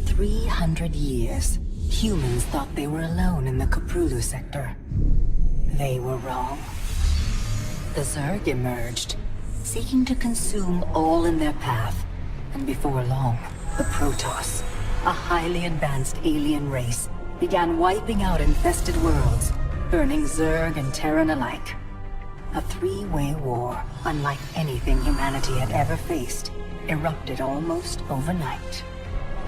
300 years, humans thought they were alone in the Koprulu sector. They were wrong. The Zerg emerged, seeking to consume all in their path, and before long, the Protoss, a highly advanced alien race, began wiping out infested worlds, burning Zerg and Terran alike. A three-way war, unlike anything humanity had ever faced, erupted almost overnight.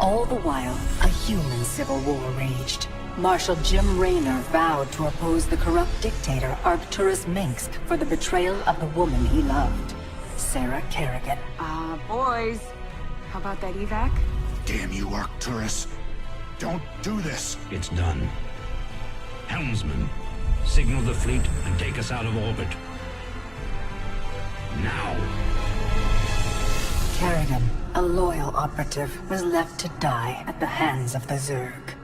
All the while, a human civil war raged. Marshal Jim Raynor vowed to oppose the corrupt dictator Arcturus Minsk for the betrayal of the woman he loved, Sarah Kerrigan. Boys, how about that evac? Damn you, Arcturus. Don't do this. It's done. Helmsman, signal the fleet and take us out of orbit. Now. Kerrigan, a loyal operative, was left to die at the hands of the Zerg.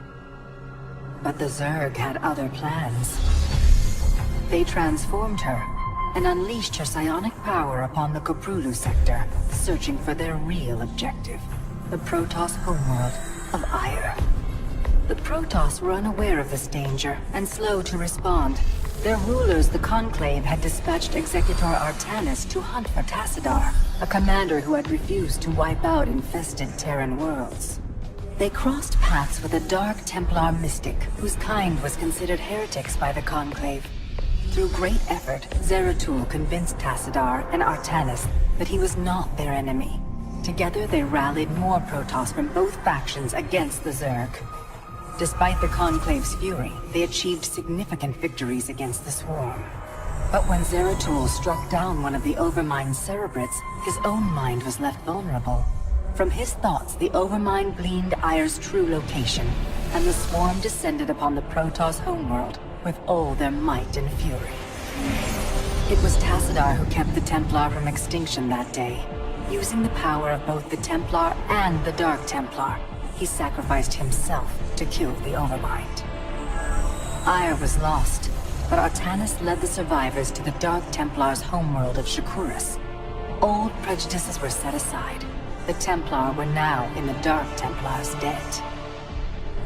But the Zerg had other plans. They transformed her and unleashed her psionic power upon the Koprulu sector, searching for their real objective, the Protoss homeworld of Ire. The Protoss were unaware of this danger and slow to respond. Their rulers, the Conclave, had dispatched Executor Artanis to hunt for Tassadar, a commander who had refused to wipe out infested Terran worlds. They crossed paths with a Dark Templar mystic, whose kind was considered heretics by the Conclave. Through great effort, Zeratul convinced Tassadar and Artanis that he was not their enemy. Together they rallied more Protoss from both factions against the Zerg. Despite the Conclave's fury, they achieved significant victories against the Swarm. But when Zeratul struck down one of the Overmind's Cerebrates, his own mind was left vulnerable. From his thoughts, the Overmind gleaned Ire's true location, and the Swarm descended upon the Protoss homeworld with all their might and fury. It was Tassadar who kept the Templar from extinction that day. Using the power of both the Templar and the Dark Templar, he sacrificed himself to kill the Overmind. Ire was lost, but Artanis led the survivors to the Dark Templar's homeworld of Shakuras. Old prejudices were set aside. The Templar were now in the Dark Templar's debt.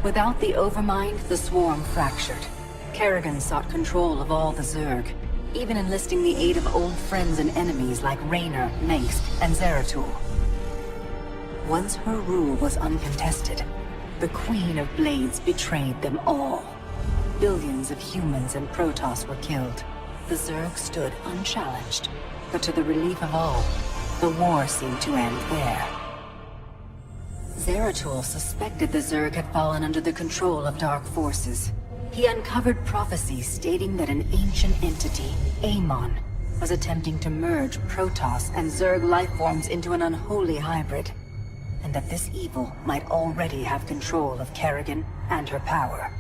Without the Overmind, the Swarm fractured. Kerrigan sought control of all the Zerg, even enlisting the aid of old friends and enemies like Raynor, Mengsk, and Zeratul. Once her rule was uncontested, the Queen of Blades betrayed them all. Billions of humans and Protoss were killed. The Zerg stood unchallenged, but to the relief of all, the war seemed to end there. Zeratul suspected the Zerg had fallen under the control of dark forces. He uncovered prophecies stating that an ancient entity, Amon, was attempting to merge Protoss and Zerg lifeforms into an unholy hybrid, and that this evil might already have control of Kerrigan and her power.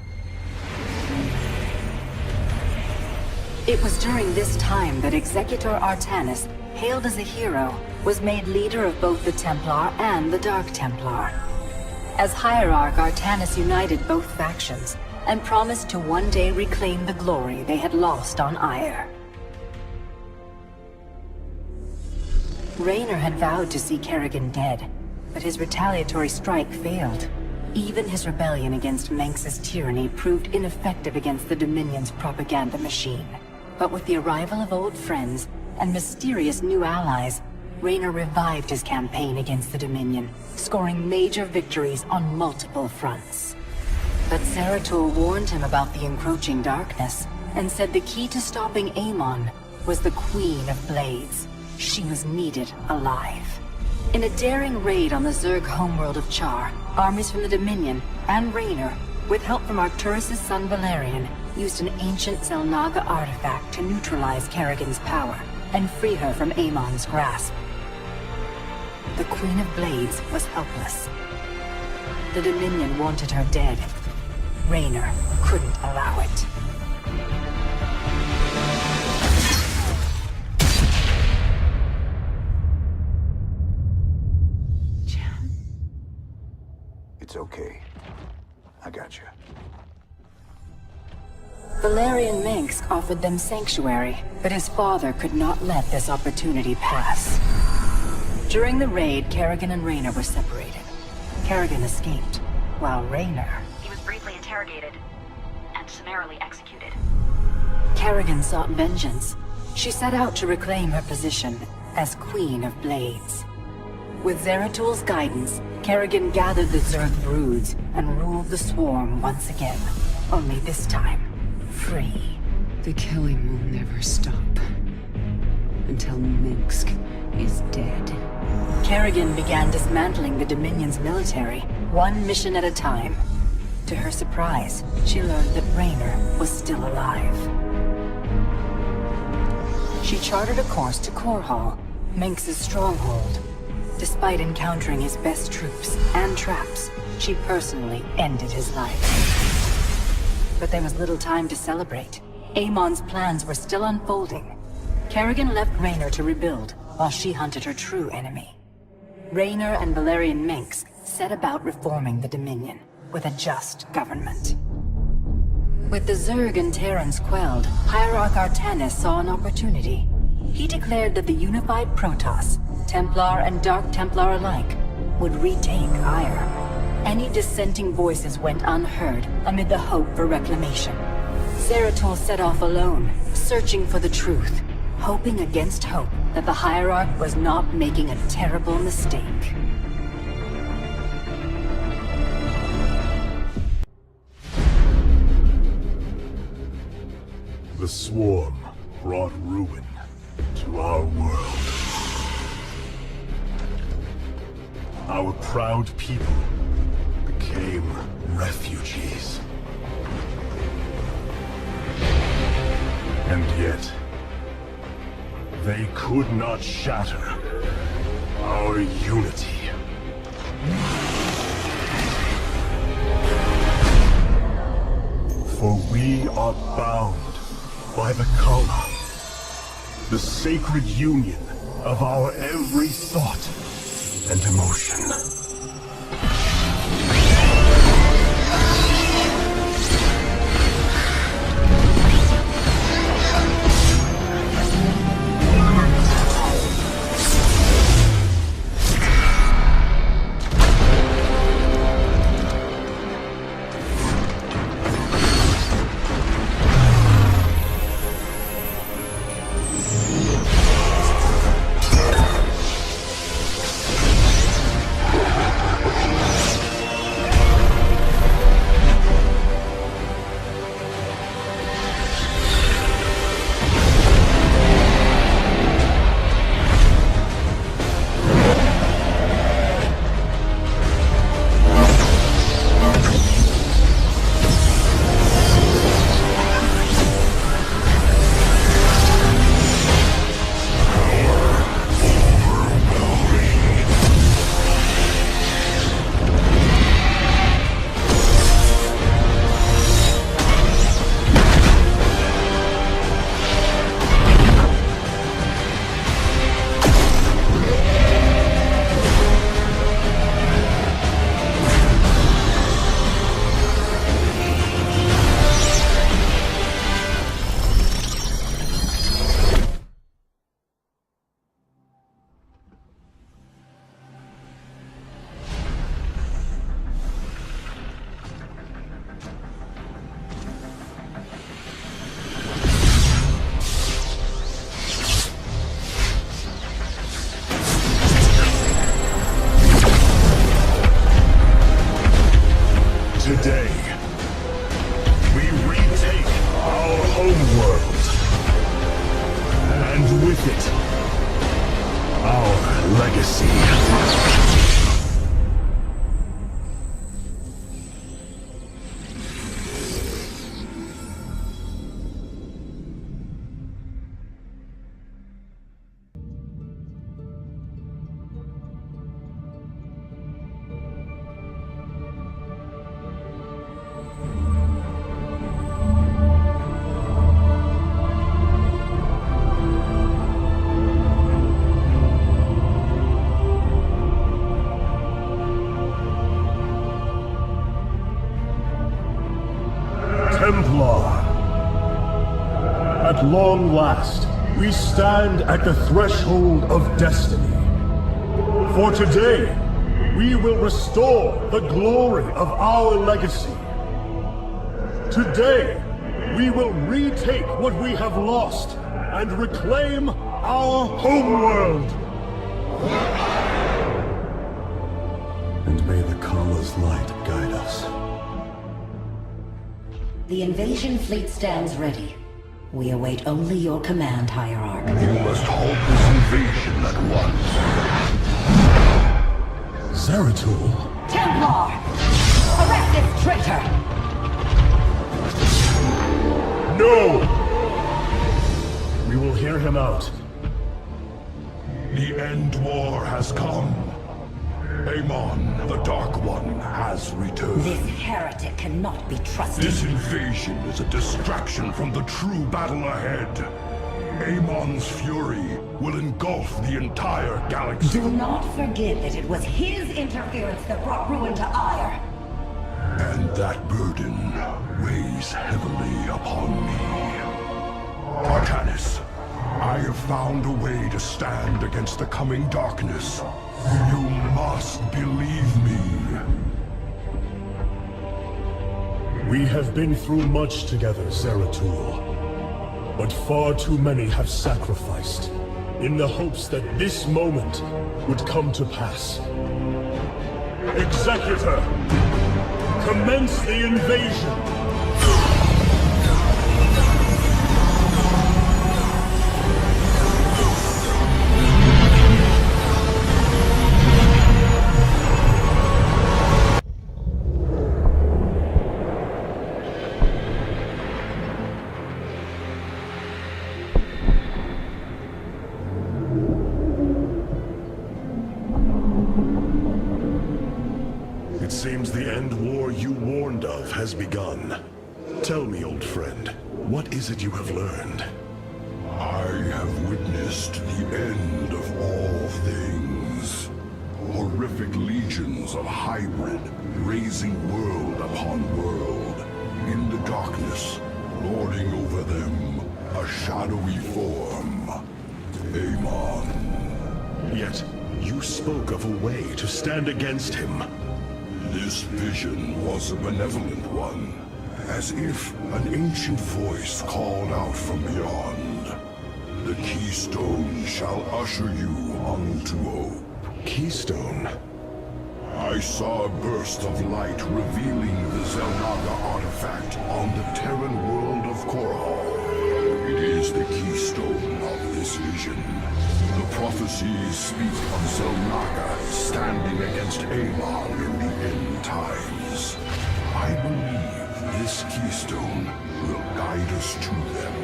It was during this time that Executor Artanis, hailed as a hero, was made leader of both the Templar and the Dark Templar. As Hierarch, Artanis united both factions, and promised to one day reclaim the glory they had lost on Ire. Raynor had vowed to see Kerrigan dead, but his retaliatory strike failed. Even his rebellion against Mengsk's tyranny proved ineffective against the Dominion's propaganda machine. But with the arrival of old friends and mysterious new allies, Raynor revived his campaign against the Dominion, scoring major victories on multiple fronts. But Zeratul warned him about the encroaching darkness, and said the key to stopping Amon was the Queen of Blades. She was needed alive. In a daring raid on the Zerg homeworld of Char, armies from the Dominion and Raynor, with help from Arcturus' son Valerian, used an ancient Zelnaga artifact to neutralize Kerrigan's power and free her from Amon's grasp. The Queen of Blades was helpless. The Dominion wanted her dead. Raynor couldn't allow it. It's okay. I got you. Valerian Mengsk offered them sanctuary, but his father could not let this opportunity pass. During the raid, Kerrigan and Raynor were separated. Kerrigan escaped, while Raynor... He was briefly interrogated and summarily executed. Kerrigan sought vengeance. She set out to reclaim her position as Queen of Blades. With Zeratul's guidance, Kerrigan gathered the Zerg broods and ruled the swarm once again. Only this time, free. The killing will never stop. Until Minsk is dead. Kerrigan began dismantling the Dominion's military, one mission at a time. To her surprise, she learned that Raynor was still alive. She charted a course to Korhal, Minsk's stronghold. Despite encountering his best troops and traps, she personally ended his life. But there was little time to celebrate. Amon's plans were still unfolding. Kerrigan left Raynor to rebuild, while she hunted her true enemy. Raynor and Valerian Minsk set about reforming the Dominion, with a just government. With the Zerg and Terrans quelled, Hierarch Artanis saw an opportunity. He declared that the unified Protoss, Templar and Dark Templar alike, would retake Ire. Any dissenting voices went unheard amid the hope for reclamation. Zeratul set off alone, searching for the truth, hoping against hope that the Hierarch was not making a terrible mistake. The swarm brought ruin to our world. Our proud people became refugees. And yet, they could not shatter our unity. For we are bound by the Kala, the sacred union of our every thought and emotion. Today, we retake our homeworld, and with it, our legacy. Templar. At long last, we stand at the threshold of destiny. For today, we will restore the glory of our legacy. Today, we will retake what we have lost and reclaim our homeworld. And may the Kala's light guide us. The invasion fleet stands ready. We await only your command, Hierarch. You must halt this invasion at once. Zeratul? Templar! Arrest this traitor! No! We will hear him out. The end war has come. Amon, the Dark One, has returned. This heretic cannot be trusted. This invasion is a distraction from the true battle ahead. Amon's fury will engulf the entire galaxy. Do not forget that it was his interference that brought ruin to Ire. And that burden weighs heavily upon me. Artanis, I have found a way to stand against the coming darkness. You must believe me. We have been through much together, Zeratul. But far too many have sacrificed, in the hopes that this moment would come to pass. Executor! Commence the invasion! It seems the end war you warned of has begun. Tell me, old friend, what is it you have learned? I have witnessed the end of all things. Horrific legions of hybrid, raising world upon world. In the darkness, lording over them, a shadowy form. Amon. Yet, you spoke of a way to stand against him. This vision was a benevolent one, as if an ancient voice called out from beyond. The keystone shall usher you unto hope. Keystone? I saw a burst of light revealing the Zelnaga artifact on the Terran world of Korhal. It is the keystone of this vision. The prophecies speak of Zelnaga standing against Amon in the end times. I believe this keystone will guide us to them.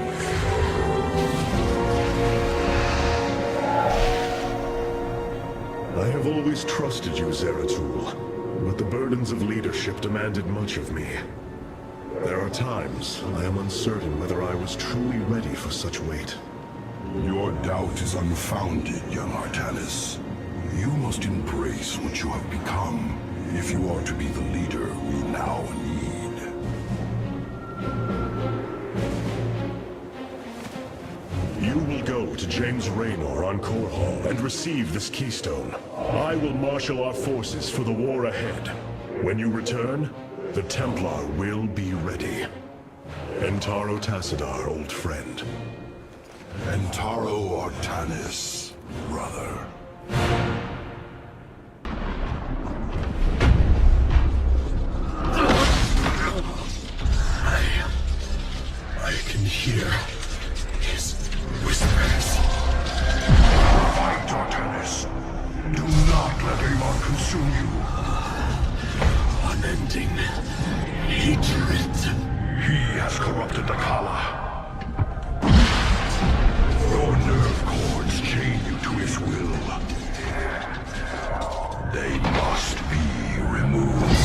I have always trusted you, Zeratul, but the burdens of leadership demanded much of me. There are times I am uncertain whether I was truly ready for such weight. Your doubt is unfounded, young Artanis. You must embrace what you have become, if you are to be the leader we now need. You will go to James Raynor on Korhal and receive this keystone. I will marshal our forces for the war ahead. When you return, the Templar will be ready. Entaro Tassadar, old friend. Entaro Artanis, brother. I can hear his whispers. Fight, Artanis. Do not let Amon consume you. Unending hatred. He has corrupted the Kala. Your nerve cords chain you to his will. They must be removed.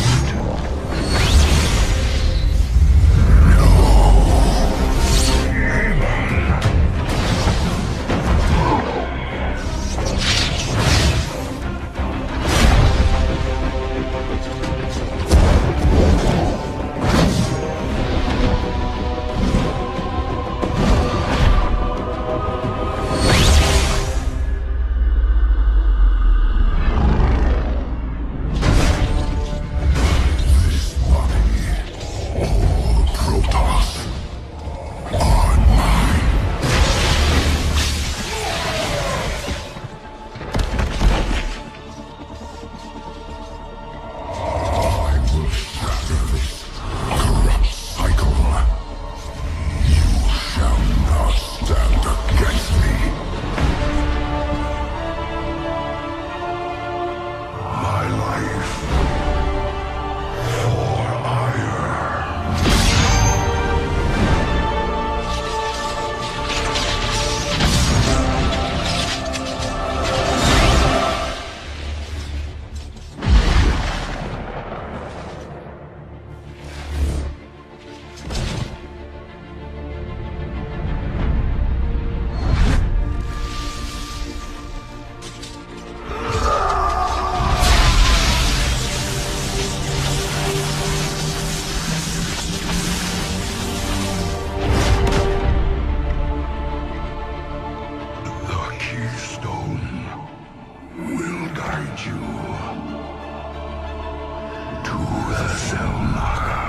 Xel'Naga.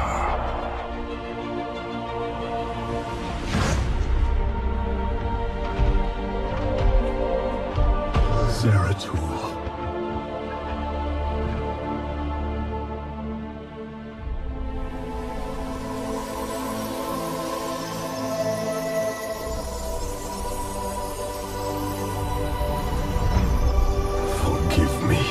Zeratul. Forgive me.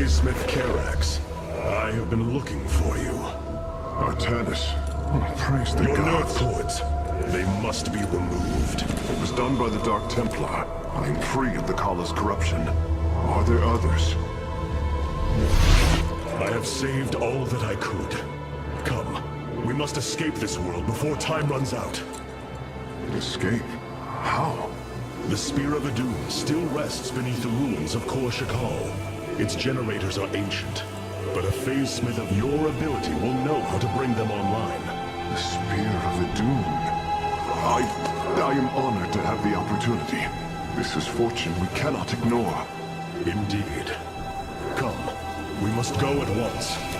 Smith Carax, I have been looking for you. Artanis, praise the Your nerve gods. cords, they must be removed. It was done by the Dark Templar. I am free of the Kala's corruption. Are there others? I have saved all that I could. Come, we must escape this world before time runs out. Escape? How? The Spear of Adun still rests beneath the ruins of ShChacon. Its generators are ancient, but a phase smith of your ability will know how to bring them online. The Spear of Adun. I am honored to have the opportunity. This is fortune we cannot ignore. Indeed. Come, we must go at once.